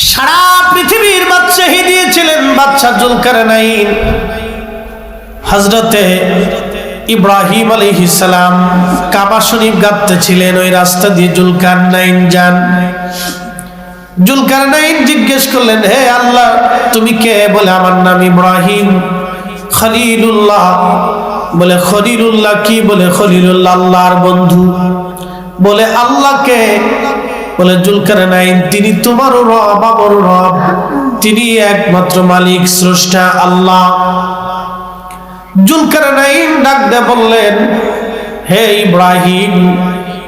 সারা পৃথিবীর বাদশাহী দিয়েছিলেন বাদশা জুলকারনাইন। হযরতে ইব্রাহিম আলাইহিস সালাম কাবা শরীফ গাঁথতেছিলেন, ওই রাস্তা দিয়ে জুলকারনাইন যান। জুলকারনাইন জিজ্ঞেস করলেন, হে আল্লাহ তুমি কে? বলে আমার নাম ইব্রাহিম। খলিলুল্লাহ। বলে খলিলুল্লাহ কি? বলে খলিলুল্লাহ আল্লাহর বন্ধু। বলে আল্লাহকে? বলে জুলকারনাইন তিনি তোমারও রব আমারও রব, তিনি একমাত্র মালিক স্রষ্টা আল্লাহ। জুলকারনাইন ডাক দিয়ে বললেন, হে ইব্রাহিম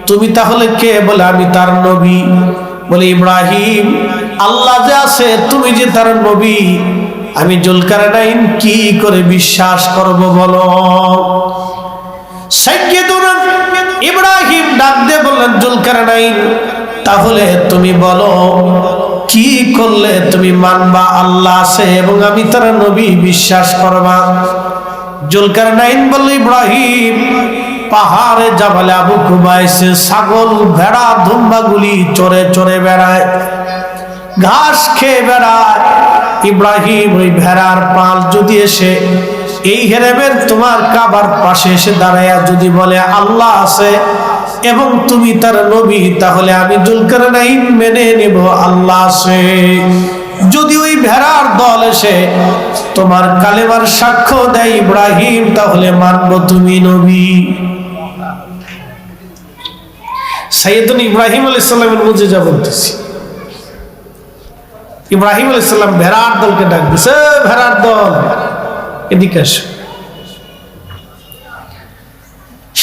তুমি তাহলে কে? বলে আমি তার নবী। বলে ইব্রাহিম আল্লাহ যে আছে তুমি যে তার নবী, আমি জুলকারনাইন কি করে বিশ্বাস করব বলো? সাইয়্যিদুনা ইব্রাহিম ডাক দিয়ে বললেন, জুলকারনাইন তাহলে তুমি বলো কি করলে তুমি মানবা আল্লাহ আছে এবং আমি তার নবী বিশ্বাস করবা? জুলকারনাইন বলল, ইব্রাহিম পাহাড়ে জাবালে আবু কুবাইসে ছাগল ভেড়া দুম্বাগুলি চড়ে চড়ে বেড়ায়, ঘাস খেয়ে বেড়ায়। ইব্রাহিম ওই ভেড়ার পাল যদি এসে এই হেরেমের তোমার কাবার পাশে এসে দাঁড়ায়া যদি বলে আল্লাহ আছে এবং তুমি তার নবী, তাহলে আমি জুলকারনাইন মেনে নেব আল্লাহ আছে। যদি ওই ভেড়ার দল এসে তোমার কালেমার সাক্ষ্য দেয় ইব্রাহিম, তাহলে মানব তুমি নবী। সাইয়েদুনা ইব্রাহিম আলাইহিস সালামের মুজিজা বলতেছি। ইব্রাহিম আলাইহিস সালাম ভেড়ার দলকে ডাক দিছে, ভেড়ার দল এদিকে আসো।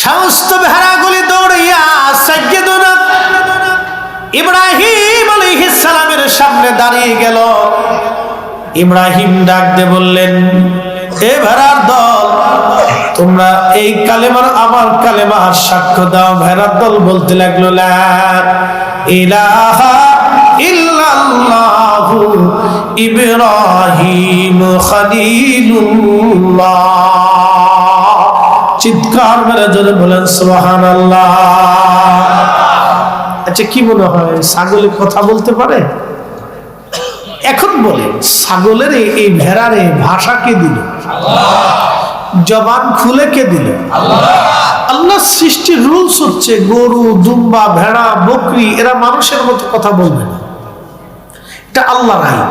সমস্ত ভেড়াগুলি দৌড়িয়া সাইয়্যিদুনা ইব্রাহিম আলাইহিস সালামের সামনে দাঁড়িয়ে গেল। ইব্রাহিম ডাক দিয়ে বললেন, এ ভেড়ার দল তোমরা এই কালেমার আমার কালেমার সাক্ষ্য দাও। ভেড়ার দল বলতে লাগলো, লা ইলাহা ইল্লাল্লাহু ইব্রাহিম খলিলুল্লাহ। চিৎকার মেরে জোরে বলেন সুবহানাল্লাহ। আচ্ছা কি মনে হয় ছাগলে কথা বলতে পারে? এখন বলেন ছাগলের এই ভেড়ার ভাষা কে দিল? জবান খুলে কে দিল? আল্লাহ সৃষ্টির রুলস হচ্ছে গরু দুম্বা ভেড়া বকরি এরা মানুষের মতো কথা বলবে না। এটা আল্লাহর আইন,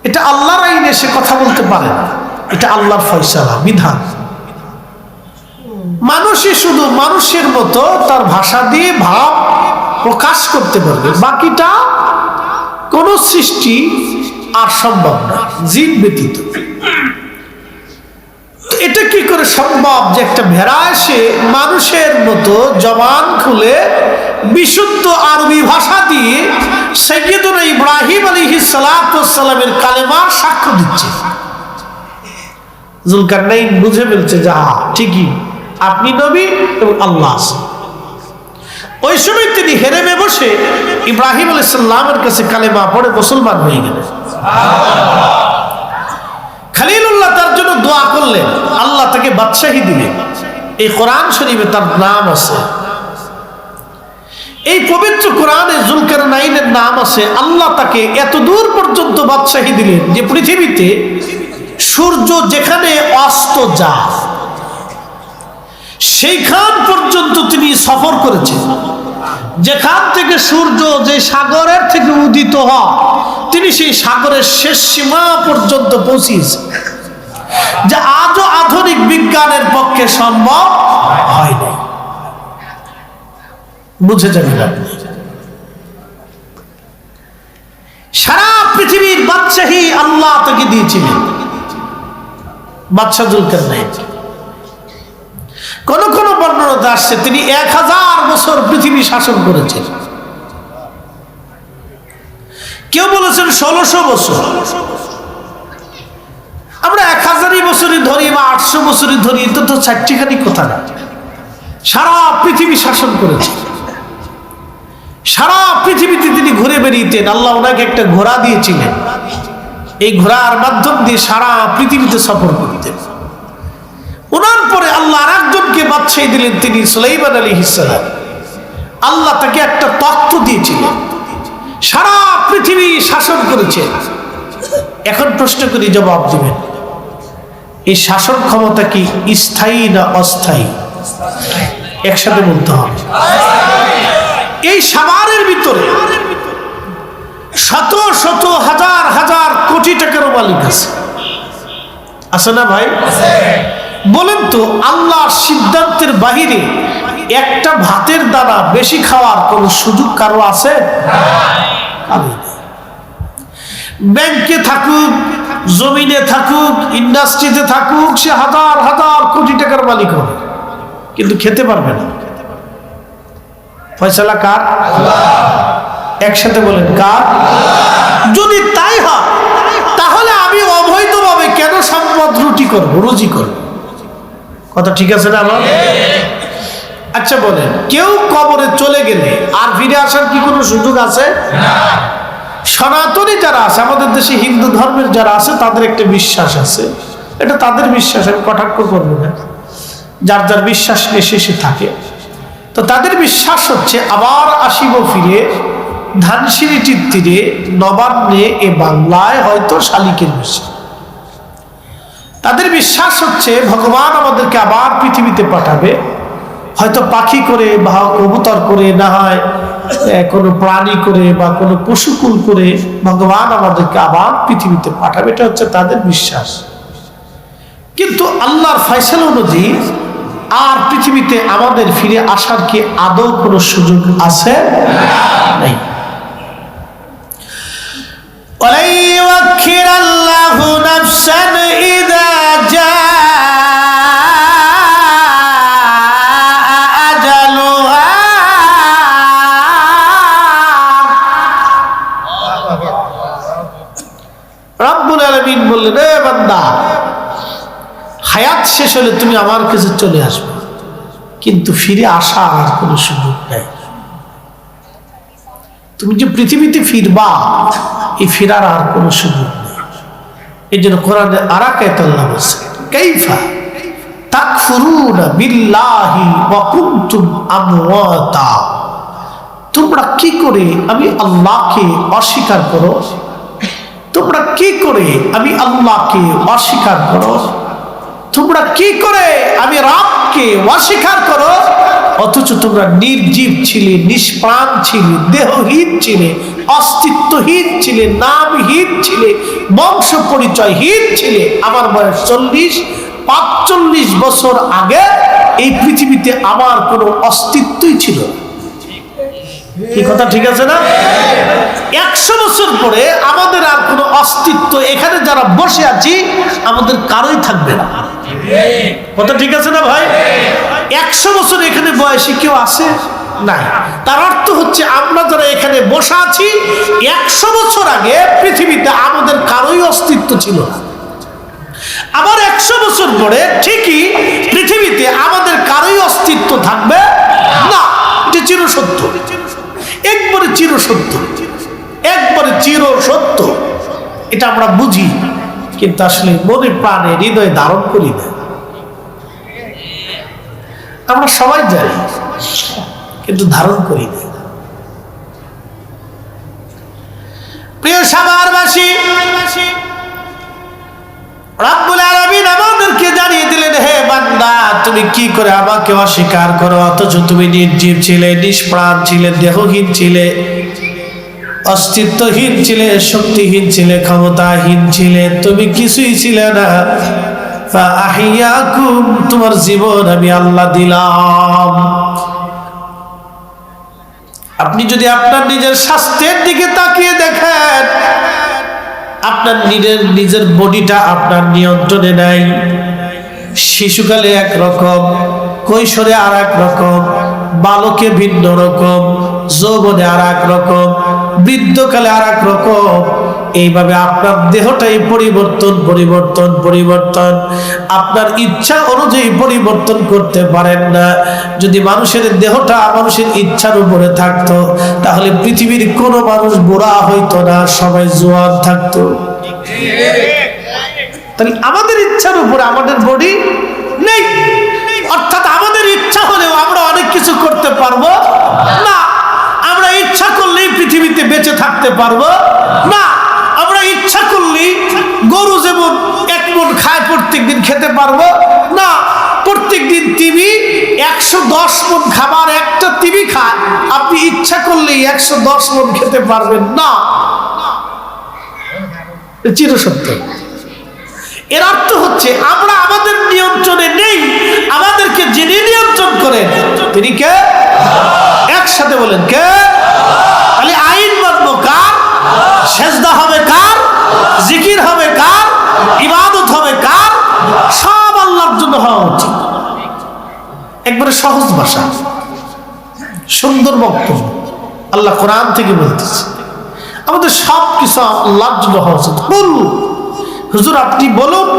এটা আল্লাহর আইন, এসে কথা বলতে পারে না। এটা আল্লাহর ফয়সালা বিধান। মানুষই শুধু মানুষের মতো তার ভাষা দিয়ে ভাব প্রকাশ করতে পারবে, বাকিটা কোন সৃষ্টি আর সম্ভব না জিন ব্যতীত। এটা কি করে সম্ভব যে একটা ভেড়া এসে মানুষের মতো জবান খুলে বিশুদ্ধ আরবি ভাষা দিয়ে সাইয়্যিদুনা ইব্রাহিম আলাইহিস সালামের কালেমার সাক্ষ্য দিচ্ছে? জুলকারনাইন বুঝে ফেলছে যে ঠিকই আপনি নবী এবং আল্লাহ আছে। ওই সময় তিনি হেরেমে বসে ইব্রাহিম আলাইহিস সালামের কাছে কালেমা পড়ে মুসলমান হয়ে গেলেন। খলিলুল্লাহ তার জন্য দোয়া করলেন, আল্লাহ তাকে বাদশাহী দিলেন। এই কোরআন শরীফে তার নাম আছে, এই পবিত্র কোরআনে জুলকারনাইনের নাম আছে। আল্লাহ তাকে এত দূর পর্যন্ত বাদশাহী দিলেন যে পৃথিবীতে সূর্য যেখানে অস্ত যায় সেইখান পর্যন্ত তিনি সফর করেছেন। যেখান থেকে সূর্য যে সাগরের থেকে উদিত হয় তিনি সেই সাগরের শেষ সীমা পর্যন্ত পৌঁছিয়েছেন, যা আজও আধুনিক বিজ্ঞানের পক্ষে সম্ভব হয় না। বুঝে যাবেন আপনি। সারা পৃথিবীর বাদশাহী আল্লাহ তাকে দিয়েছিলেন, বাদশাহ জুলকারনাইন। কোন কোন বর্ণনাতে আসছে তিনি 1000 বছর পৃথিবী শাসন করেছেন, কেউ বলেছেন 1600 বছর। আমরা 1000 বছরই ধরি বা 800 বছরই ধরি, এটা তো 60খানি কথা না। সারা পৃথিবী শাসন করেছে, সারা পৃথিবীতে তিনি ঘুরে বেরিয়েছেন। আল্লাহ ওনাকে একটা ঘোড়া দিয়েছিলেন, এই ঘোড়ার মাধ্যম দিয়ে সারা পৃথিবীতে সফর করতেন। ওনার পরে আল্লাহ আরেকজনকে বাদশাহী দিলেন, তিনি সুলাইমান আলাইহিস সালাম। আল্লাহ তাকে একটা তখ্ত দিয়েছিলেন, সারা পৃথিবী শাসন করেছে। এখন প্রশ্ন করি, জবাব দিবেন, এই শাসন ক্ষমতা কি স্থায়ী না অস্থায়ী? একসাথে বলতে হবে। এই সাভারের ভিতরে শত শত হাজার হাজার কোটি টাকার মালিক আছে, আছে না ভাই? বলেন তো, আল্লাহর সিদ্ধান্তের বাহিরে একটা ভাতের দানা বেশি খাওয়ার কোন সুযোগ কারো আছে? ব্যাংকে থাকুক, জমিনে থাকুক, ইন্ডাস্ট্রিতে থাকুক, সে হাজার হাজার কোটি টাকার মালিক হবে, কিন্তু খেতে পারবে না। ফয়সালা কার? একসাথে বলেন, কার? যদি তাই হয়, তাহলে আমি অবৈধভাবে কেন সম্পদ রুজি করব? কথা ঠিক আছে না আমার? আচ্ছা বলেন, কেউ কবরে চলে গেলে আর ফিরে আসার কি কোনো সুযোগ আছে? সনাতনী যারা আছে, আমাদের দেশে হিন্দু ধর্মের যারা আছে, তাদের একটা বিশ্বাস আছে, এটা তাদের বিশ্বাস, আমি কটাক্ষ করবো না, যার যার বিশ্বাস নিয়ে শেষে থাকে। তো তাদের বিশ্বাস হচ্ছে আবার আসিব ফিরে ধানসিঁড়িটির তীরে নবান্নে এ বাংলায়, হয়তো শালিকের বিশ্বাস। তাদের বিশ্বাস হচ্ছে ভগবান আমাদেরকে আবার পৃথিবীতে পাঠাবে, হয়তো পাখি করে বা কবুতর করে, না হয় কোনো প্রাণী করে বা কোনো পশুকুল করে ভগবান আমাদেরকে আবার পৃথিবীতে পাঠাবে, এটা হচ্ছে তাদের বিশ্বাস। কিন্তু আল্লাহর ফয়সালা অনুযায়ী আর পৃথিবীতে আমাদের ফিরে আসার কি আদৌ কোনো সুযোগ আছে? নাই। রব্বুল আলামিন বললেন, এ বান্দা, হায়াত শেষ হলে তুমি আমার কাছে চলে আসবে, কিন্তু ফিরে আসা আর কোনো সুযোগ নাই। তুমি যে পৃথিবীতে ফিরবা, এই ফিরার আর কোনো সুযোগ নেই। এই জন্য কোরআনে আরাকাত আল্লাহ বলছে, কাইফা তাকফুরুনা বিল্লাহি ওয়া কুনতুম আমওয়াতা, তোমরা কি করে আমি আল্লাহকে অস্বীকার করো? তোমরা কি করে আমি আল্লাহকে অস্বীকার করো? তোমরা কি করে আমি রবকে অস্বীকার করো? অথচ তোমরা নির্জীব ছিলে, নিষ্প্রাণ ছিলে, দেহহীন ছিলে, অস্তিত্বহীন ছিলে, নামহীন ছিলে, বংশ পরিচয়হীন ছিলে। আমার বয়স 45 বছর আগে এই পৃথিবীতে আমার কোনো অস্তিত্বই ছিল না। কি কথা ঠিক আছে না? 100 বছর পরে আমাদের আর কোনো অস্তিত্ব, এখানে যারা বসে আছি আমাদের কারোই থাকবে না। কথা ঠিক আছে না ভাই? 100 বছর এখানে বয়সী কেউ আছে? নাই। তার অর্থ হচ্ছে আমরা যারা এখানে বসে আছি, 100 বছর আগে পৃথিবীতে আমাদের কারোই অস্তিত্ব ছিল না। আবার 100 বছর পরে ঠিকই পৃথিবীতে আমাদের কারোই অস্তিত্ব থাকবে না। এটা চিরসত্য, একবারে চিরসত্য, একবারে চিরসত্য। এটা আমরা বুঝি, কিন্তু আসলে মনে প্রাণে হৃদয়ে ধারণ করি না। আমরা সবাই জানি, কিন্তু ধারণ করি না। প্রিয় সাভারবাসী, রব্বুল আলামিন আমাদেরকে জানিয়ে দিলেন, হে বান্দা, তুমি কি করে আমাকে অস্বীকার করো? অথচ তুমি নির্জীব ছিলে, নিষ্প্রাণ ছিলে, দেহহীন ছিলে, অস্তিত্বহীন ছিলে, শক্তিহীন ছিলে, ক্ষমতাহীন ছিলে, তুমি কিছুই ছিলে না। ফাআহিয়াকুম, তোমার জীবন আমি আল্লাহ দিলাম। আপনি যদি আপনার নিজের স্বাস্থ্যের দিকে তাকিয়ে দেখেন, আপনার নিজের বডিটা আপনার নিয়ন্ত্রণে নাই। শিশুকালে একরকম, কৈশোরে আর এক রকম, বালকে ভিন্ন রকম, যৌবনে আর এক রকম, বৃদ্ধকালে আর এক রকম। এইভাবে আপনার দেহটাই পরিবর্তন পরিবর্তন পরিবর্তন, আপনার ইচ্ছা অনুযায়ী পরিবর্তন করতে পারেন না। যদি মানুষের দেহটা মানুষের ইচ্ছার উপরে থাকতো, তাহলে পৃথিবীর কোনো মানুষ বুড়া হইতো না, সবাই জোয়ান থাকতো। তাহলে আমাদের ইচ্ছার উপরে আমাদের বডি নেই, অর্থাৎ আমাদের ইচ্ছা হলেও আমরা অনেক কিছু করতে পারবো না। আমরা ইচ্ছা করলেই পৃথিবীতে বেঁচে থাকতে পারবো না। আমরা ইচ্ছা করলে গরু যেমন 1 মণ খায় প্রত্যেকদিন খেতে পারবো না। প্রত্যেকদিন তিমি 110 মণ খাবার একটা তিমি খায়, আপনি ইচ্ছা করলে 110 মণ খেতে পারবেন না। চিরসত্য। এর অর্থ হচ্ছে আমরা আমাদের নিয়ন্ত্রণে নেই, আমাদেরকে যিনি নিয়ন্ত্রণ করেন তিনি কে? একসাথে বলেন কে? তাহলে আইন মানবো কার? সেজদা হবে কার? জিকির হবে কার? ইবাদত হবে কার? সব আল্লাহর জন্য হওয়া উচিত। একবারে সহজ ভাষা, সুন্দর বক্তব্য আল্লাহ কোরআন থেকে বলতেছে। আমাদের সব কিছু আল্লাহর জন্য হওয়া উচিত। বলুন হুজুর আপনি বলুন,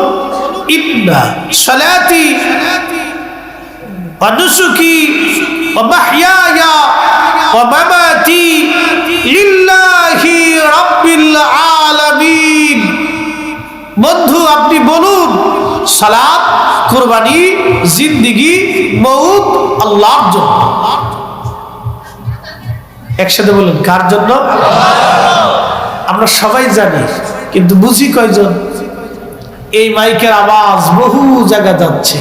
ইন্না সালাতি ওয়া নুসুকি ওয়া মাহইয়ায়া ওয়া মামাতি লিল্লাহি রাব্বিল আলামিন। বন্ধু আপনি বলুন সালাত, কুরবানি, জিন্দেগি, মউত আল্লাহর জন্য। একসাথে বলেন কার জন্য? আমরা সবাই জানি কিন্তু বুঝি কয়জন? এই মাইকের আওয়াজ বহু জায়গা যাচ্ছে,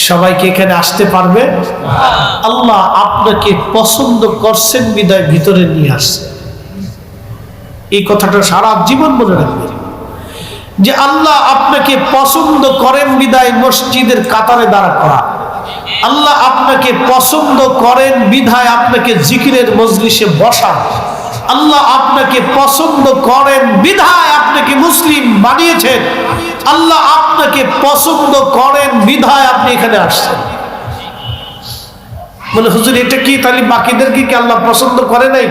সবাইকে এখানে আসতে পারবে? আল্লাহ আপনাকে পছন্দ করছেন বিদায় ভিতরে নিয়ে আসছে। এই কথাটা সারা জীবন মনে রাখবেন যে আল্লাহ আপনাকে পছন্দ করেন বিদায় মসজিদের কাতারে দাঁড়া করা। আল্লাহ আপনাকে পছন্দ করেন বিধায় আপনাকে জিকিরের মজলিসে বসা। আল্লাহ আপনাকে পছন্দ করেন বিধায় আপনাকে মুসলিম বানিয়েছেন। আল্লাহ আপনাকে পছন্দ করেন বিধায় আপনি এখানে আসছেন। বলে হুজুর এটা কি? তাহলে বাকিদেরকে কি আল্লাহ পছন্দ করে নাই?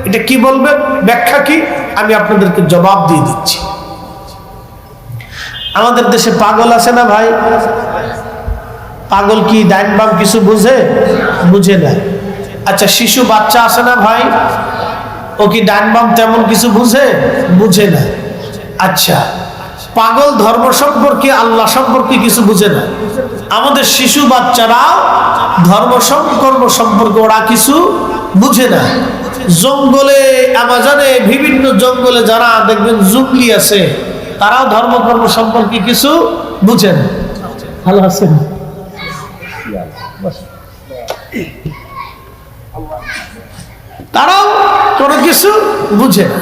এটা কি বলবেন? ব্যাখ্যা কি? আমি আপনাদেরকে জবাব দিয়ে দিচ্ছি। আমাদের দেশে পাগল আছে না ভাই? পাগল কি ডাইন বাম কিছু বুঝে? বুঝে না। আচ্ছা শিশু বাচ্চা আছে না ভাই, ও কি ডান বাম তেমন কিছু বুঝে? বুঝে না। আচ্ছা পাগল ধর্ম সম্পর্কে আল্লাহ সম্পর্কে কিছু বুঝে না। আমাদের শিশু বাচ্চারাও ধর্ম কর্ম সম্পর্কে ওরা কিছু বুঝে না। জঙ্গলে আমাজনে বিভিন্ন জঙ্গলে যারা দেখবেন জুগলি আছে, তারাও ধর্ম কর্ম সম্পর্কে কিছু বুঝে না। ভালো আছেন? তারাও কোনো কিছু বুঝে না।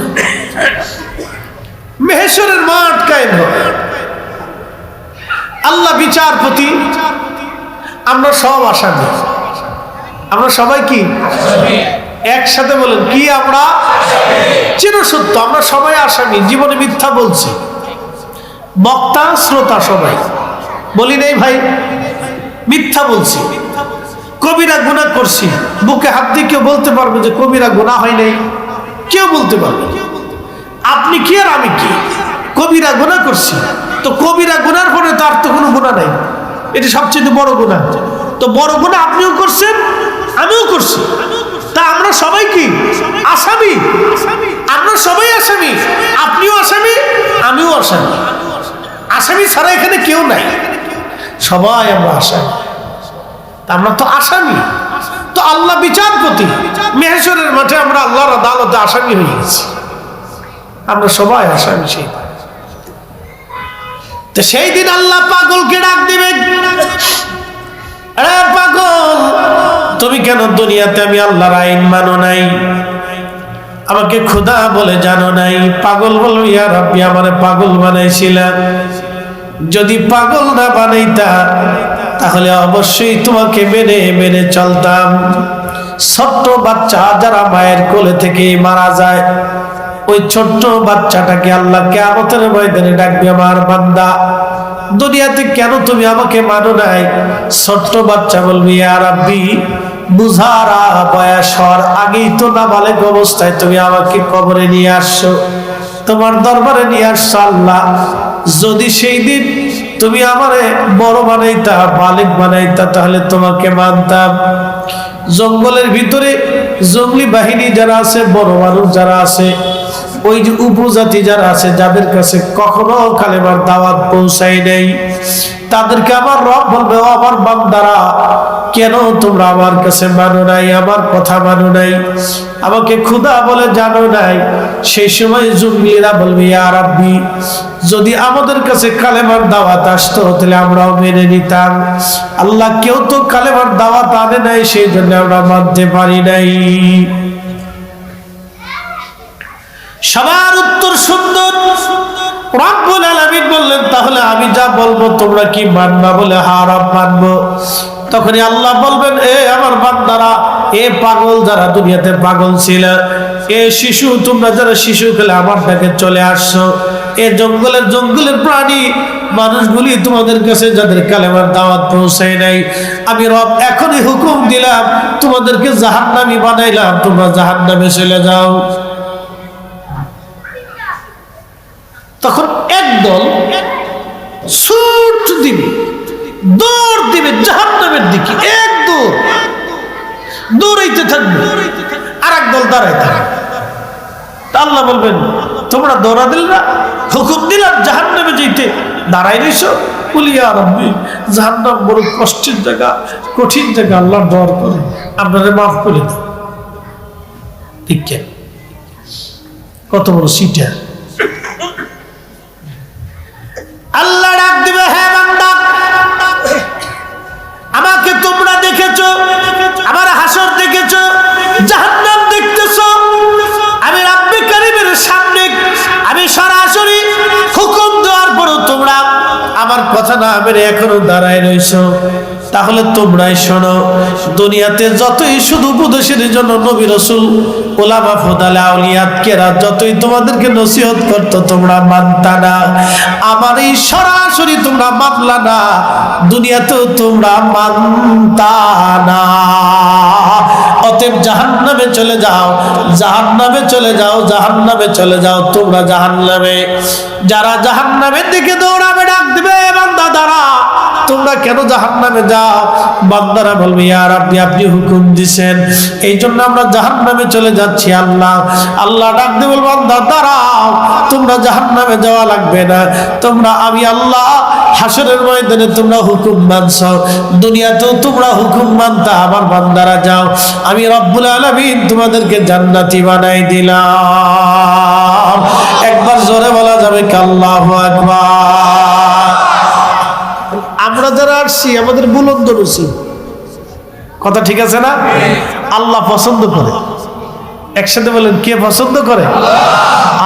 মেহেশ্বরের মাঠ কায়েম হবে, আল্লাহ বিচারপতি, আমরা সব আসামি। আমরা সবাই কি একসাথে বলেন কি? আমরা চিরসত্য, আমরা সবাই আসামি। জীবনে মিথ্যা বলছি, বক্তা শ্রোতা সবাই বলি নেই ভাই, মিথ্যা বলছি, কবিরা গুনাহ করছি। বুকে হাত দিয়ে কেউ বলতে পারবে যে কবিরা গুনাহ হয় নাই? কেউ বলতে পারবে। আপনি কি আর আমি কি? কবিরা গুনাহ করছি, তো কবিরা গুনার পরে তার তো কোনো গুনাহ নাই, এটি সবচেয়ে বড় গুনাহ। তো বড় গুনাহ আপনিও করছেন, আমিও করছি, তা আমরা সবাই কি আসামি? আমরা সবাই আসামি, আপনিও আসামি, আমিও আসামি। আসামি ছাড়া এখানে কেউ নাই, সবাই আমরা আসামি। আমরা তো আসামি, তো আল্লাহ বিচারপতি, মেহেশ্বরের মাঠে আমরা আল্লাহর আদালতে আসামি হয়ে গেছি। আমরা সবাই আসামি। সেই দিন আল্লাহ পাগলকে ডাক দিবেন, আরে পাগল তুমি কেন দুনিয়াতে আমি আল্লাহর আইন মানো নাই, আমাকে খোদা বলে জানো নাই? পাগল বলল ইয়া রাব্বি আমারে পাগল বানাইছিলা, যদি পাগল না বানাইতা তাহলে অবশ্যই তোমাকে মেনে মেনে চলতাম। ছোট্ট বাচ্চা যারা মায়ের কোলে থেকে মারা যায়, ওই ছোট্ট বাচ্চাটাকে আল্লাহ কিয়ামতের ময়দানে ডাকবে, আমার বান্দা দুনিয়াতে কেন তুমি আমাকে মানো নাই? ছোট্ট বাচ্চা বলবি ইয়া রাব্বি বুঝারা বয়স হওয়ার আগেই তো নাবালেগ অবস্থায় তুমি আমাকে কবরে নিয়ে আসছো, তোমার দরবারে নিয়ে আসছো। আল্লাহ যদি সেই দিন তুমি আমারে বড় বানাইতা, বালেক বানাইতা, তাহলে তোমাকে মানতাম। জঙ্গলের ভিতরে জঙ্গলি বাহিনী যারা আছে, বড় মানুষ যারা আছে, ওই যে উপজাতি যারা আছে, যাদের কাছে কখনো কালেমার দাওয়াত পৌঁছায় নাই, তাদেরকে আমার রব বলবে, ও আমার বান্দারা, কেন তোমরা আমার কাছে মানো নাই, আমার কথা মানো নাই, আমাকে খোদা বলে জানো নাই? সেই সময় জঙ্গলিরা বলবে, ইয়া রাব্বি, যদি আমাদের কাছে কালেমার দাওয়াত আসতো তাহলে আমরাও মেনে নিতাম। আল্লাহ, কেউ তো কালেমার দাওয়াত আনে নাই, সেই জন্য আমরা মানতে পারি নাই। সবার উত্তর সুন্দর। রব্বুল আলামিন বললেন, তাহলে আমি যা বলবো তোমরা কি মানবা? বলে, হ্যাঁ রব মানবো। তখনই আল্লাহ বলবেন, এ আমার বান্দারা, এ পাগল যারা দুনিয়াতে পাগল ছিল, এ শিশু, তোমরা যারা শিশু খেলে আমার ডাকে চলে আসছো, এ জঙ্গলের প্রাণী মানুষগুলি তোমাদের কাছে যাদের কালেমার দাওয়াত পৌঁছায় নাই, আমি রব এখনই হুকুম দিলাম, তোমাদেরকে জাহান্নামী বানাইলাম, তোমরা জাহান্নামে চলে যাও। তখন একদল ছুট দিবে, দৌড় দিবে জাহান্নামের দিকে, এক দৌড় দৌড়াইতে থাকবে, আর একদল দাঁড়ায় থাকবে। আল্লাহ বলবেন, তোমরা দৌড়া দিলে না, হুকুম দিলাম জাহান্নামে যেতে, দাঁড়াই রইছো? বলি, ইয়া রাব্বি, জাহান্নাম বড় কষ্টের জায়গা, কঠিন জায়গা, আল্লাহ দর করে আপনাদের মাফ করে দেন। ঠিক কেন? কত বড় সিটা। আল্লাহ ডাক দিবে, হ্যাঁ বান্দা, আমাকে তোমরা দেখেছো, আমার হাসর দেখেছো, জাহান্নাম দেখতেছো, আমি রাব্বে কারীমের সামনে আমি সরাসরি হুকুম দেওয়ার পরও তোমরা আমার কথা না মেনে এখনো দাঁড়ায় রইছো। তাহলে তোমরাই শোনো, দুনিয়াতে যতই শুধু উপদেশের জন্য নবী রাসূল, উলামা, ফুদালা, আউলিয়াত কেরাম যতই তোমাদেরকে নসিহত করতো, তোমরা মানতা না। আমার এই সরাসরি তোমরা মানলা না, দুনিয়াতেও তোমরা মানতা না। অতএব জাহান্নামে চলে যাও, জাহান্নামে চলে যাও, জাহান্নামে চলে যাও, তোমরা জাহান্নামে। যারা জাহান্নামের দিকে দৌড়াবে ডাক দিবে, বান্দা দাঁড়া, তোমরা কেন জাহান্নামে যাও? বান্দারা বলবে, ইয়া রাব্বি, আপনি হুকুম দিবেন, এই জন্য আমরা জাহান্নামে চলে যাচ্ছি। আল্লাহ ডাক দিয়ে বলবে, বান্দা দাঁড়াও, তোমরা জাহান্নামে যাওয়া লাগবে না, তোমরা, আমি আল্লাহ হাসরের ময়দানে তোমরা হুকুম মানছো, দুনিয়াতেও তোমরা হুকুম মানতা, আমার বান্দারা যাও, আমি রব্বুল আলামিন তোমাদেরকে জান্নাতি বানাই দিলাম। একবার জোরে বলা যাবে কি আল্লাহু আকবার? আমরা যারা আসছি আমাদের বুলন্দ নসিব, কথা ঠিক আছে না? আল্লাহ পছন্দ করে। একসাথে বলেন, কে পছন্দ করে?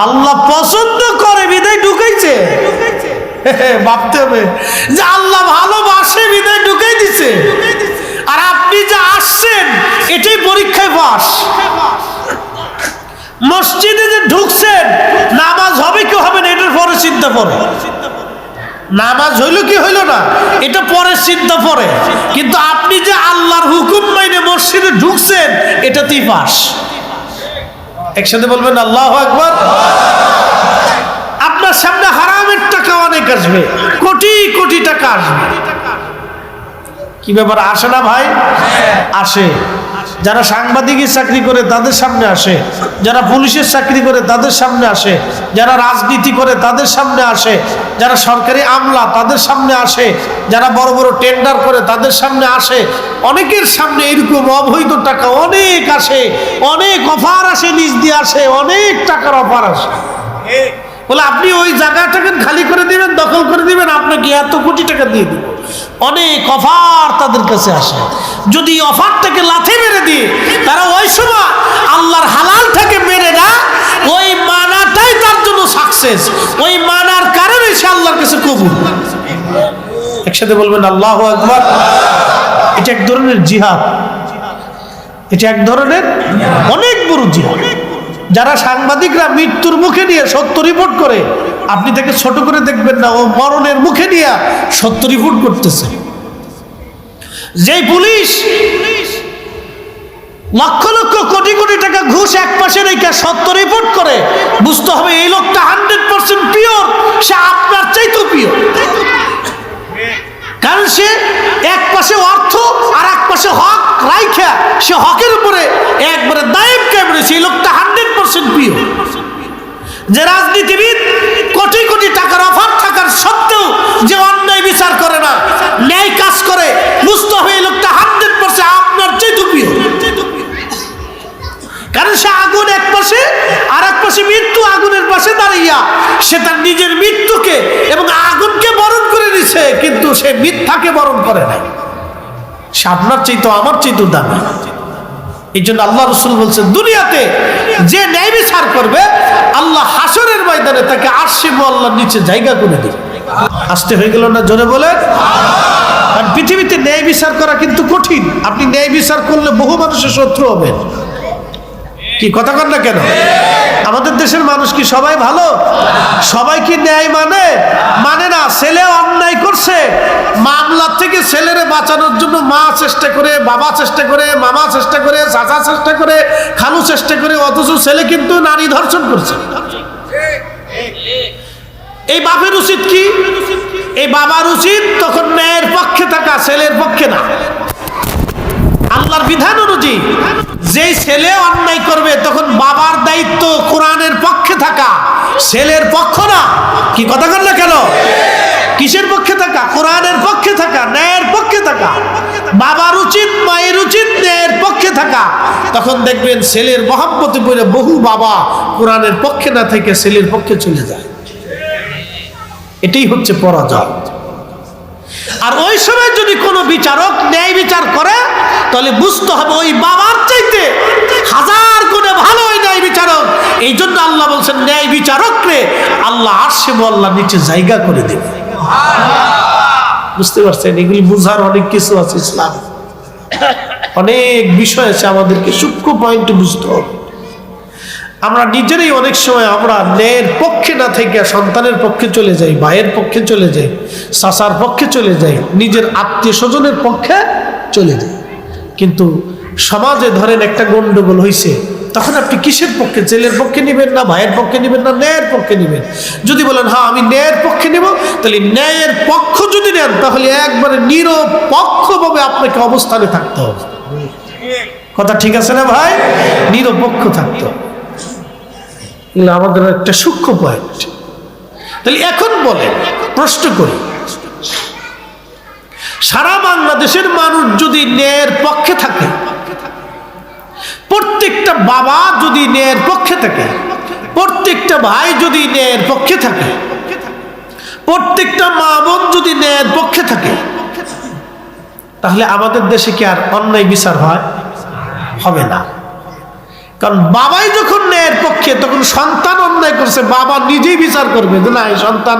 আল্লাহ পছন্দ করে, বিদায় ঢুকাইছে। ভাবতে হবে যে আল্লাহ ভালোবাসে, বিদায় ঢুকাই দিছে। আর আপনি যে আসছেন এটাই পরীক্ষায় পাস। মসজিদে যে ঢুকছেন, নামাজ হবে কি হবে না এটার পরে চিন্তা করে, নামাজ হইল কি হইল না এটা পরে চিন্তা পরে, কিন্তু আপনি যে আল্লাহর হুকুম মাইনে মসজিদে ঢুকছেন এটাতেই পাস। একসাথে বলবেন আল্লাহু আকবার। আপনার সামনে হারামের টাকা অনেক আসবে, কোটি কোটি টাকা আসবে, কি ব্যাপার, আসে না ভাই? আসে। যারা সাংবাদিকের চাকরি করে তাদের সামনে আসে, যারা পুলিশের চাকরি করে তাদের সামনে আসে, যারা রাজনীতি করে তাদের সামনে আসে, যারা সরকারি আমলা তাদের সামনে আসে, যারা বড় বড় টেন্ডার করে তাদের সামনে আসে। অনেকের সামনে এরকম অবৈধ টাকা অনেক আসে, অনেক অফার আসে, নিজ দিয়ে আসে, অনেক টাকার অফার আসে। বলে আপনি ওই জায়গাটাকে খালি করে দিবেন, দখল করে দিবেন, আপনাকে এত কোটি টাকা দিয়ে দিব। অনেক অফার তাদের কাছে আসে। যদি অফারটাকে লাথি মেরে দিয়ে তারা ওই সময় আল্লাহর হালালটাকে মেরে না, ওই মানাটাই তার জন্য সাকসেস, ওই মানার কারণে সে আল্লাহর কাছে কবুল। একসাথে বলবেন আল্লাহু আকবার। এটা এক ধরনের জিহাদ, এটা এক ধরনের অনেক বড় জিহাদ। যারা সাংবাদিকরা মৃত্যুর মুখে নিয়ে সত্য রিপোর্ট করে, আপনি তাকে ছোট করে দেখবেন না, ও মরণের মুখে নিয়ে সত্য রিপোর্ট করতেছে। যেই পুলিশ লক্ষ লক্ষ কোটি কোটি টাকা ঘুষ এক পাশে রেখে সত্য রিপোর্ট করে, বুঝতে হবে এই লোকটা 100% পিওর, সে আপনার চাইতেও পিওর। কারণ সে এক পাশে অর্থ আর এক পাশে হক রাইখা সে হকের উপরে একবারে দায়েম কায়েম রয়েছে। এই লোকটা 100% পিওর। যে রাজনীতিবিদ কোটি কোটি টাকার অফার থাকার সত্ত্বেও যে অন্যায় বিচার করে না, ন্যায় কাজ করে, বুঝতে হবে এই লোকটা 100% আপনার চেয়ে প্রিয়। কারণ সে আগুন এক পাশে আর এক পাশে মৃত্যু আগুনের পাশে দাঁড়াইয়া সে তার নিজের মৃত্যুকে এবং আগুনকে বরণ করে নিছে, কিন্তু সে মিথ্যাকে বরণ করে নাই। সে আপনার চাইতো আমার চাইতো দামি। এই জন্য আল্লাহ রাসূল বলছেন, দুনিয়াতে যে ন্যায় বিচার করবে আল্লাহ হাসরের ময়দানে তাকে আরশে মুআল্লার নিচে জায়গা করে দিবে। আসতে হয়ে গেল না? জোরে বলে। আর পৃথিবীতে ন্যায় বিচার করা কিন্তু কঠিন। আপনি ন্যায় বিচার করলে বহু মানুষের শত্রু হবেন। কি কথা কন না কেন? আমাদের দেশের মানুষ কি সবাই ভালো? সবাই কি ন্যায় মানে না? ছেলে অন্যায় করছে, মামলা থেকে ছেলেরে বাঁচানোর জন্য মা চেষ্টা করে, বাবা চেষ্টা করে, মামা চেষ্টা করে, চাচা চেষ্টা করে, খালু চেষ্টা করে, অথচ ছেলে কিন্তু নারী ধর্ষণ করছে। এই বাপের উচিত কি? এই বাবার উচিত তখন ন্যায়ের পক্ষে থাকা, ছেলের পক্ষে না। আল্লাহর বিধান অনুযায়ী যেই ছেলে অন্যায় করবে তখন বাবার দায়িত্ব কোরআনের পক্ষে থাকা, ছেলের পক্ষ না। কি কথা বল না কেন? কিসের পক্ষে থাকা? কোরআনের পক্ষে থাকা, ন্যায়ের পক্ষে থাকা। বাবার উচিত, মায়ের উচিত ন্যায়ের পক্ষে থাকা। তখন দেখবেন ছেলের মহব্বতে পড়ে বহু বাবা কোরআনের পক্ষে না থেকে ছেলের পক্ষে চলে যায়। এটাই হচ্ছে পরাজয়। আর ওই সময় যদি কোনো বিচারক ন্যায় বিচার করে তাহলে বুঝতে হবে ওই বাবার চাইতে 1000 গুণে ভালো ওই ন্যায় বিচারক। এই জন্য আল্লাহ বলছেন, ন্যায় বিচারকরে আল্লাহ আরশে মুআল্লার নিচে জায়গা করে দেবে। বুঝতে পারছেন? এগুলি বুঝার অনেক কিছু আছে, ইসলাম অনেক বিষয় আছে, আমাদেরকে সূক্ষ্ম পয়েন্ট বুঝতে হবে। আমরা নিজেরাই অনেক সময় আমরা ন্যায়ের পক্ষে না থেকে সন্তানের পক্ষে চলে যাই, ভাইয়ের পক্ষে চলে যাই, চাচার পক্ষে চলে যাই, নিজের আত্মীয় স্বজনের পক্ষে চলে যাই। কিন্তু সমাজে ধরেন একটা গন্ডগোল হয়েছে, তখন আপনি কিসের পক্ষে? ছেলের পক্ষে নেবেন না ভাইয়ের পক্ষে নেবেন না ন্যায়ের পক্ষে নেবেন? যদি বলেন হ্যাঁ আমি ন্যায়ের পক্ষে নেব, তাহলে ন্যায়ের পক্ষ যদি নেন তাহলে একবারে নিরপেক্ষভাবে আপনাকে অবস্থানে থাকতে হবে। কথা ঠিক আছে না ভাই? নিরপেক্ষ থাকতে হবে। আমাদের একটা সূক্ষ্ম পয়েন্ট। তাহলে এখন বলেন, প্রশ্ন করি, সারা বাংলাদেশের মানুষ যদি ন্যায়ের পক্ষে থাকে, প্রত্যেকটা বাবা যদি ন্যায়ের পক্ষে থাকে, প্রত্যেকটা ভাই যদি ন্যায়ের পক্ষে থাকে, প্রত্যেকটা মা বোন যদি ন্যায়ের পক্ষে থাকে, তাহলে আমাদের দেশে কি আর অন্যায় বিচার হয়? হবে না। কারণ বাবাই যখন ন্যায়ের পক্ষে, তখন সন্তান অন্যায় করছে বাবা নিজেই বিচার করবে যে না, এই সন্তান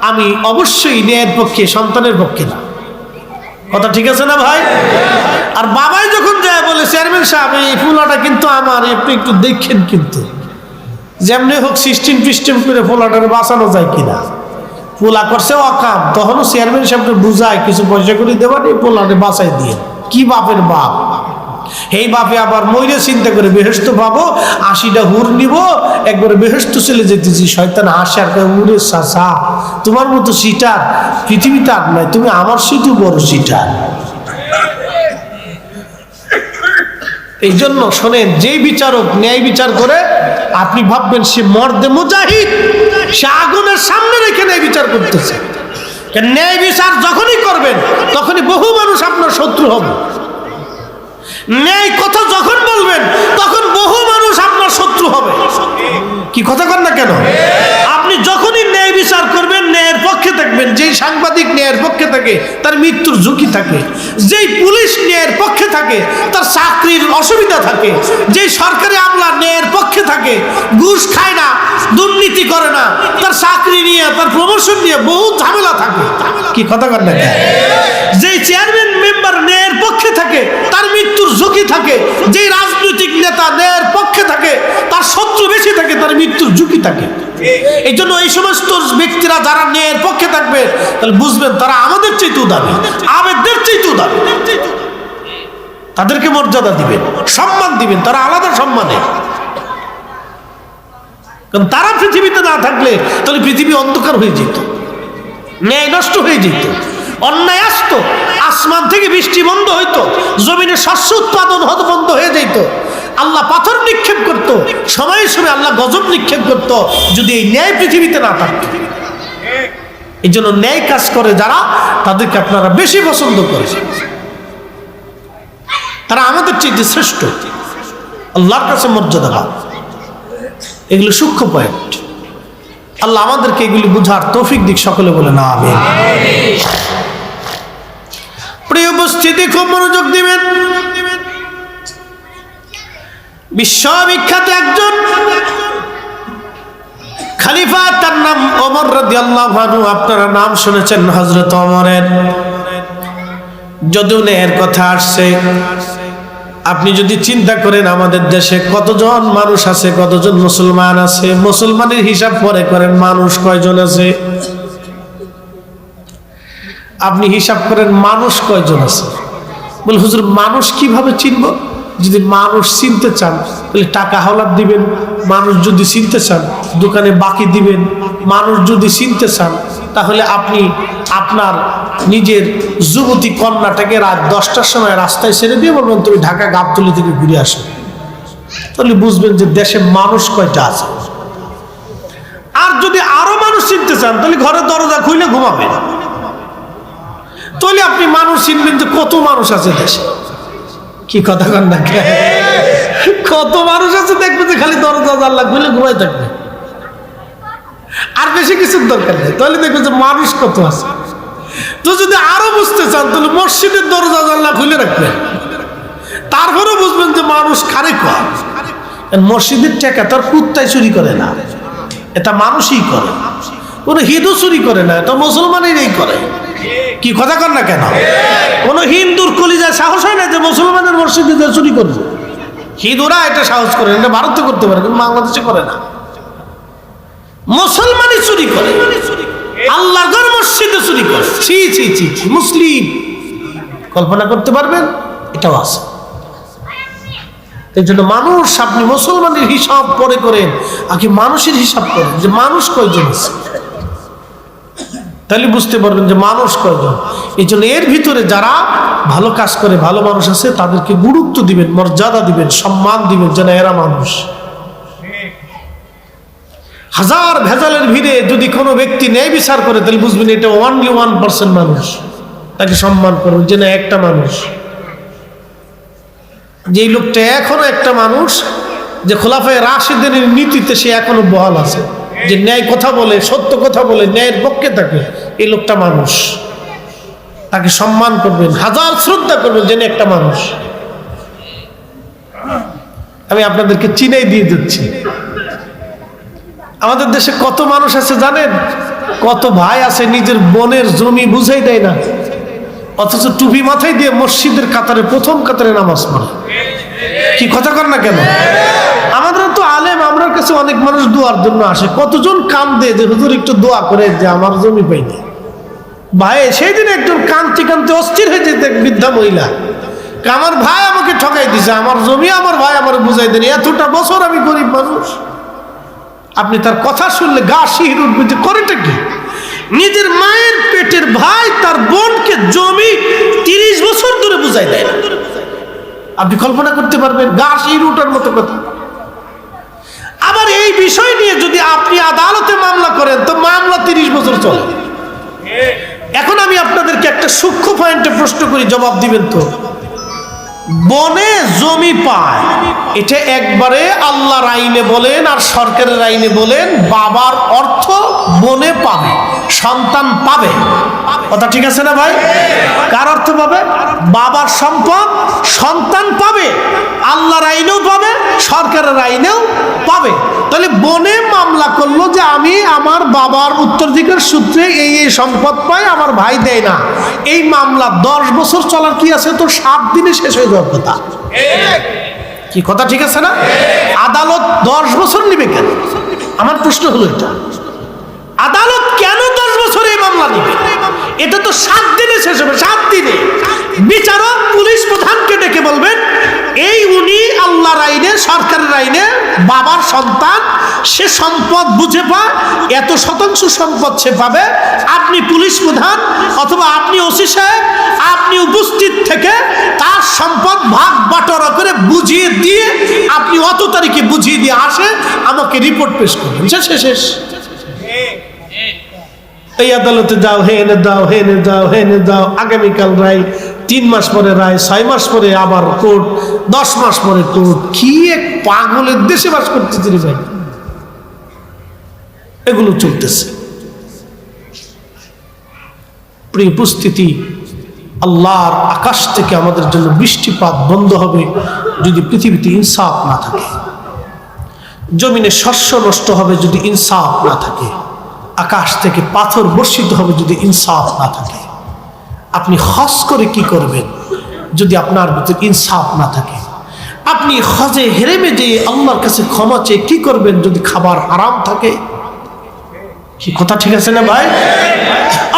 আমি অবশ্যই ন্যায়ের পক্ষে, সন্তানের পক্ষে না। কথা ঠিক আছে না ভাই? আর বাবাই যখন যায় বলে, চেয়ারম্যান সাহেব এই ফুলাটা কিন্তু আমার, আপনি একটু দেখেন, কিন্তু যেমনি হোক সিস্টেম ফিস্টেম করে ফুলাটাকে বাঁচানো যায় কিনা। পোলা করছে অকাম, তখনও চেয়ারম্যান সাহেবকে বুঝায় কিছু পয়সা করে দেওয়া নেই, পোলাটা বাঁচাই দিয়ে। কি বাপের বাপ! এই বাপে আবার মইরে চিন্তা করে বেহেশত পাবো, 80টা হুর নিব, একবারে বেহেশত চলে যেতেছি। শয়তান হাসে আর উরে, চাচা তোমার মতো সিটার পৃথিবীতে আর নাই, তুমি আমার সিটু বড় সিটার। এই জন্য শোনেন, যে বিচারক ন্যায় বিচার করে আপনি ভাববেন সে মর্দে মুজাহিদ, সে আগুনের সামনে রেখে ন্যায় বিচার করতেছে। ন্যায় বিচার যখনই করবেন তখনই বহু মানুষ আপনার শত্রু হবে। ন্যায় কথা যখন বলবেন তখন বহু মানুষ আপনার শত্রু হবে। কি কথা কন না কেন? আপনি যখনই ন্যায় বিচার করবেন, ন্যায়ের পক্ষে থাকবেন। যেই সাংবাদিক ন্যায়ের পক্ষে থাকে তার মৃত্যুর ঝুঁকি থাকে, যেই পুলিশ ন্যায়ের পক্ষে থাকে তার চাকরির অসুবিধা থাকে, যেই সরকারি আমলা ন্যায়ের পক্ষে থাকে, ঘুষ খায় না, দুর্নীতি করে না, তার চাকরি নিয়ে, তার প্রমোশন নিয়ে বহু ঝামেলা থাকে। কি কথা কন না কেন? যেই চেয়ারম্যান মেম্বার ন্যায়ের পক্ষে থাকে তার মৃত্যুর ঝুঁকি থাকে, যেই রাজনৈতিক নেতা ন্যায়ের পক্ষে থাকে তার শত্রু বেশি থাকে, তার মৃত্যুর ঝুঁকি থাকে। এই জন্য এই সমস্ত ব্যক্তিরা যারা ন্যায়ের পক্ষে থাকবে, তাহলে বুঝবেন তারা আমাদের চাইতেও দামি, আবেগদের চাইতেও দামি। তাদেরকে মর্যাদা দিবেন, সম্মান দিবেন, তারা আলাদা সম্মানে। কারণ তারা পৃথিবীতে না থাকলে তাহলে পৃথিবী অন্ধকার হয়ে যেত, ন্যায় নষ্ট হয়ে যেত, অন্যায় আসতো, আসমান থেকে বৃষ্টি বন্ধ হইতো, জমিনে শস্য উৎপাদন বন্ধ হয়ে যেত। আল্লাহ পাথর নিক্ষেপ করত, সময়ে সময়ে আল্লাহ গজব নিক্ষেপ করত, যদি এই ন্যায় পৃথিবীতে না থাকতো। এই জন্য ন্যায় কাজ করে যারা, তাদেরকে আপনারা বেশি পছন্দ করেন, তারা আমাদের চেয়ে শ্রেষ্ঠ, আল্লাহর কাছে মর্যাদা। এগুলো সূক্ষ্ম পয়েন্ট। আল্লাহ আমাদেরকে এগুলি বুঝার তৌফিক দিক, সকলে বলে না আমিন। প্রিয় উপস্থিতি, খুব মনোযোগ দিবেন। বিশ্ববিখ্যাত একজন খলিফা, তার নাম ওমর রাদিয়াল্লাহু আনহু। আপনারা নাম শুনেছেন হযরত ওমরের। যদিও এর কথা আসছে, আপনি যদি চিন্তা করেন আমাদের দেশে কতজন মানুষ আছে, কতজন মুসলমান আছে, মুসলমানের হিসাব পরে করেন মানুষ কয়জন আছে, আপনি হিসাব করেন মানুষ কয়জন আছে। বলে হুজুর মানুষ কিভাবে চিনব? যদি মানুষ চিনতে চান তাহলে টাকা হাওলাত দিবেন, মানুষ যদি চিনতে চান দোকানে বাকি দিবেন, মানুষ যদি চিনতে চান তাহলে আপনি আপনার নিজের যুবতী কন্যাটাকে রাত 10টার সময় রাস্তায় ছেড়ে দিয়ে বলবেন তুমি ঢাকা গাবতলী থেকে ঘুরে আসো, তাহলে বুঝবেন যে দেশে মানুষ কয়টা আছে। আর যদি আরো মানুষ চিনতে চান তাহলে ঘরের দরজা খুলে ঘুমাবেন, তাহলে আপনি মানুষ চিনবেন যে কত মানুষ আছে দেশে। কি কথা কন না, কত মানুষ আছে দেখবেন যে খালি দরজা জানলা খুলে ঘুমাই থাকবে, আর বেশি কিছুর দরকার নেই, তাহলে দেখবেন যে মানুষ কত আছে। তো যদি আরো বুঝতে চান তাহলে মসজিদের দরজা জানলা খুলে রাখবেন, তারপরেও বুঝবেন যে মানুষ কারে কয়। মসজিদের টাকা তার কুত্তায় চুরি করে না, এটা মানুষই করে। কোন হিন্দু চুরি করে না, এটা মুসলমানেরই করে। কি কথা কর না কেন? কোন হিন্দুর কলিজায় সাহস হয় না যে মুসলমানের মসজিদে চুরি করবে। হিন্দুরা এটা সাহস করে, এটা ভারতে করতে পারে কিন্তু বাংলাদেশে করে না। মুসলমানই চুরি করে, আল্লাহর ঘর মসজিদে চুরি করে। ছি ছি ছি, মুসলিম কল্পনা করতে পারবেন? এটাও আছে। এই জন্য মানুষ, আপনি মুসলমানের হিসাব পরে করেন, আগে মানুষের হিসাব করেন যে মানুষ কয়জন আছে, তাহলে বুঝতে পারবেন যে মানুষ কয়জন। এই জন্য এর ভিতরে যারা ভালো কাজ করে, ভালো মানুষ আছে, তাদেরকে গুরুত্ব দিবেন, মর্যাদা দিবেন, সম্মান দিবেন, যেন এরা মানুষ। হাজার ভেজালের ভিড়ে যদি কোনো ব্যক্তি ন্যায় বিচার করে তাহলে বুঝবেন এটা অনলি 1% মানুষ, তাকে সম্মান করবেন যেন একটা মানুষ। যেই লোকটা এখনো একটা মানুষ, যে খোলাফায়ে রাশিদিনের নীতিতে সে এখনো বহাল আছে, যে ন্যায় কথা বলে, সত্য কথা বলে, ন্যায়ের পক্ষে থাকে, এই লোকটা মানুষ, তাকে সম্মান করবেন, হাজার শ্রদ্ধা করবেন যেন একটা মানুষ। আমি আপনাদেরকে চিনাই দিয়ে দিচ্ছি, আমাদের দেশে কত মানুষ আছে জানেন? কত ভাই আছে নিজের বোনের জমি বুঝাই দেয় না, অথচ টুপি মাথায় দিয়ে মসজিদের কাতারে প্রথম কাতারে নামাজ পড়ে। কি কথা কর না কেন? আমাদের তো আলেম, আমার কাছে অনেক মানুষ দোয়ার জন্য আসে, কতজন কান্দে যে হুজুর একটু দোয়া করে যে আমার জমি পাইনি। ভাই সেই দিন একজন কাঁদতে কাঁদতে অস্থির হয়ে যেত, বৃদ্ধা মহিলা, আমার ভাই আমাকে ঠকাই দিছে, আমার জমি আমার ভাই আমার বুঝাই দেন, এতটা বছর আমি গরিব মানুষ। আপনি তার কথা শুনলে গা শিহরে উঠবে যে করেটা কি? নিজের মায়ের পেটের ভাই তার বোনকে জমি 30 বছর ধরে বুঝাই দেয় না। আপনি কল্পনা করতে পারবেন? গা শিহরে ওঠার মতো কথা। আবার এই বিষয় নিয়ে যদি আপনি আদালতে মামলা করেন তো মামলা 30 বছর চলে। এখন আমি আপনাদেরকে একটা সূক্ষ্ম পয়েন্টে প্রশ্ন করি, জবাব দিবেন তো। বনে জমি পায়, এটা একবারে আল্লাহর আইনে বলেন আর সরকারের আইনে বলেন, বাবার অর্থ বনে পাবে, সন্তান পাবে। কথা ঠিক আছে না ভাই? কার অর্থ পাবে? বাবার সম্পদ সন্তান পাবে, আল্লাহর আইনেও পাবে, সরকারের আইনেও পাবে। তাহলে বনে মামলা করলো যে আমি আমার বাবার উত্তরাধিকার সূত্রে এই এই সম্পদ পাই, আমার ভাই দেয় না, এই মামলা 10 বছর চলার কি আছে? তো 7 দিনে শেষ হয়ে যাওয়ার কথা। কি কথা ঠিক আছে না? আদালত 10 বছর নিবে কেন? আমার প্রশ্ন হলো এটা, আদালত কেন 10 বছর এই মামলা নিবে? এটা তো 7 দিনে শেষ হবে। 7 দিনে বিচারক পুলিশ প্রধানকে ডেকে বলবেন এই উনি আল্লাহর আইনে, সরকারের আইনে বাবার সন্তান, সে সম্পদ বুঝে পায়, এত শতাংশ সম্পদ সে পাবে। আপনি পুলিশ প্রধান অথবা আপনি ওসি সাহেব, আপনি উপস্থিত থেকে তার সম্পদ ভাগ বাটোয়ারা করে বুঝিয়ে দিয়ে, আপনি অত তারিখে বুঝিয়ে দিয়ে আসে, আমাকে রিপোর্ট পেশ করবেন, শেষ। এই আদালতে যাও, হেনে যাও, হেনে যাও, হেনে যাও, আগামীকাল রায়, 3 মাস পরে রায়, 6 মাস পরে আবার কোর্ট, 10 মাস পরে কোর্ট। কি এক পাগলের দেশে বাস করতেছি রে ভাই, এগুলো চলতেছে। প্রিয় উপস্থিতি, আল্লাহর আকাশ থেকে আমাদের জন্য বৃষ্টিপাত বন্ধ হবে যদি পৃথিবীতে ইনসাফ না থাকে। জমিনে শস্য নষ্ট হবে যদি ইনসাফ না থাকে। আকাশ থেকে পাথর বর্ষিত হবে যদি ইনসাফ না থাকে। আপনি হজ করে কি করবেন যদি আপনার ভিতরে ইনসাফ না থাকে? আপনি হজে হেরেমে যেয়ে আল্লাহর কাছে ক্ষমা চেয়ে কি করবেন যদি খাবার হারাম থাকে? কি কথা ঠিক আছে না ভাই?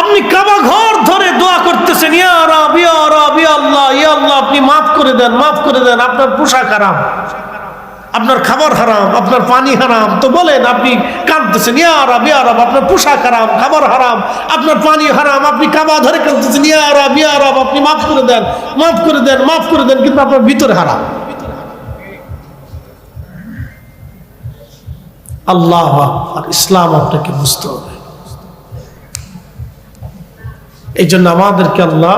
আপনি কাবা ঘর ধরে দোয়া করতেছেন, ইয়া রব, ইয়া রব, ইয়া আল্লাহ, ইয়া আল্লাহ, আপনি মাফ করে দেন, মাফ করে দেন। আপনার পোশাক হারাম, আপনার খাবার হারাম, আপনার পানি হারাম, তো বলেন আপনি কাঁদতেছেন, ইয়া রব, ইয়া রব, আপনার পোশাক হারাম, খাবার হারাম, আপনার পানি হারাম, আপনি কাবা ধরে কাঁদতেছেন, ইয়া রব, ইয়া রব, আপনি মাফ করে দেন, মাফ করে দেন, মাফ করে দেন, কিন্তু আপনার ভিতরে হারাম। আল্লাহ আর ইসলাম আপনাকে বুঝতে হবে। এই জন্য আমাদেরকে আল্লাহ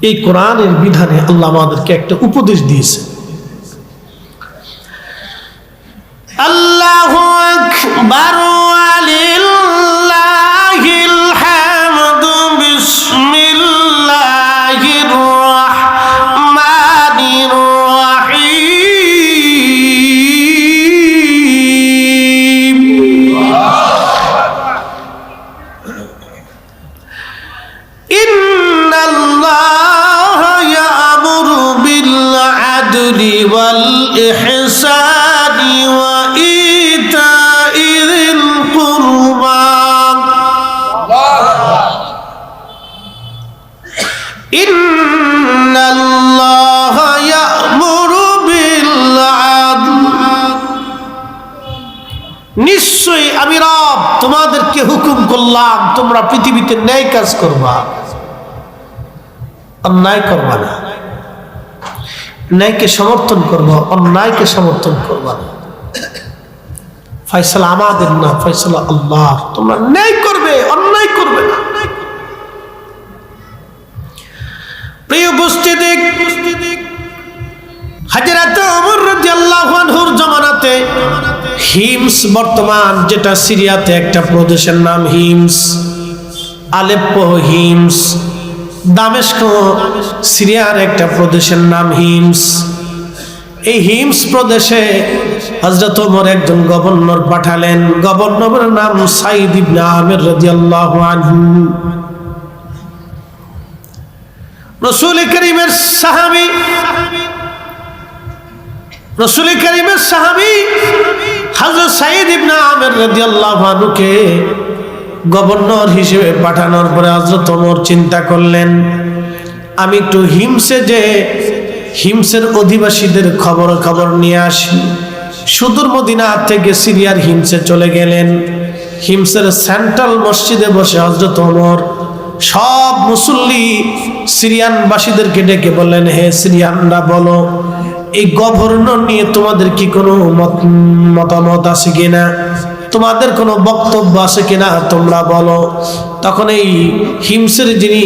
এই কোরআনের বিধানে আল্লাহ আমাদেরকে একটা উপদেশ দিয়েছে। আল্লাহু আকবার ওয়া লিল্লাহিল হামদু বিসমিল্লাহির রাহমানির রাহিম। ইন্নাল্লাহা ইয়া'মুরু বিল আদলি ওয়াল ইহসানি ওয়া ইতাইযিল কুরবা। ইন্নাল্লাহা ইয়া'মুরু বিল আদল, নিশ্চয়ই আমি রব তোমাদেরকে হুকুম করলাম তোমরা পৃথিবীতে ন্যায় কাজ করবা, অন্যায় করবা না। ন্যায়কে সমর্থন করবা, অন্যায়কে সমর্থন করবা না। ফয়সালা আমাদের না, ফয়সালা আল্লাহ। তোমরা ন্যায় করবে, অন্যায় করবে না। প্রিয় উপস্থিতি, হযরত ওমর রাদিয়াল্লাহু আনহুর জামানাতে হিমস, বর্তমান যেটা সিরিয়াতে একটা প্রদেশের নাম হিমস, আলেপ্পো হিমস, দামেস্ক সিরিয়ার একটা প্রদেশের নাম হিমস। এই হিমস প্রদেশে হযরত ওমর একজন গভর্নর পাঠালেন। গভর্নরের নাম সাইদ ইবনে আমির রাদিয়াল্লাহু আনহু। রাসূল করিমের সাহাবী, রাসূল করিমের সাহাবী হযরত সাইদ ইবনে আমির রাদিয়াল্লাহু আনহুকে গভর্নর হিসেবে পাঠানোর পরে হযরত ওমর চিন্তা করলেন, আমি একটু হিমসে যে হিমসের অধিবাসীদের খবর নিয়ে আসি। সুদূর মদিনা থেকে সিরিয়ার হিমসে চলে গেলেন। হিমসের সেন্ট্রাল মসজিদে বসে হযরত ওমর সব মুসল্লি সিরিয়ানবাসীদেরকে ডেকে বললেন, হে সিরিয়ানরা, বলো এই গভর্নর নিয়ে তোমাদের কি কোনো মতামত আছে কিনা, তোমাদের কোনো বক্তব্য আছে কিনা তোমরা বলো। তখন এই হিমসের যিনি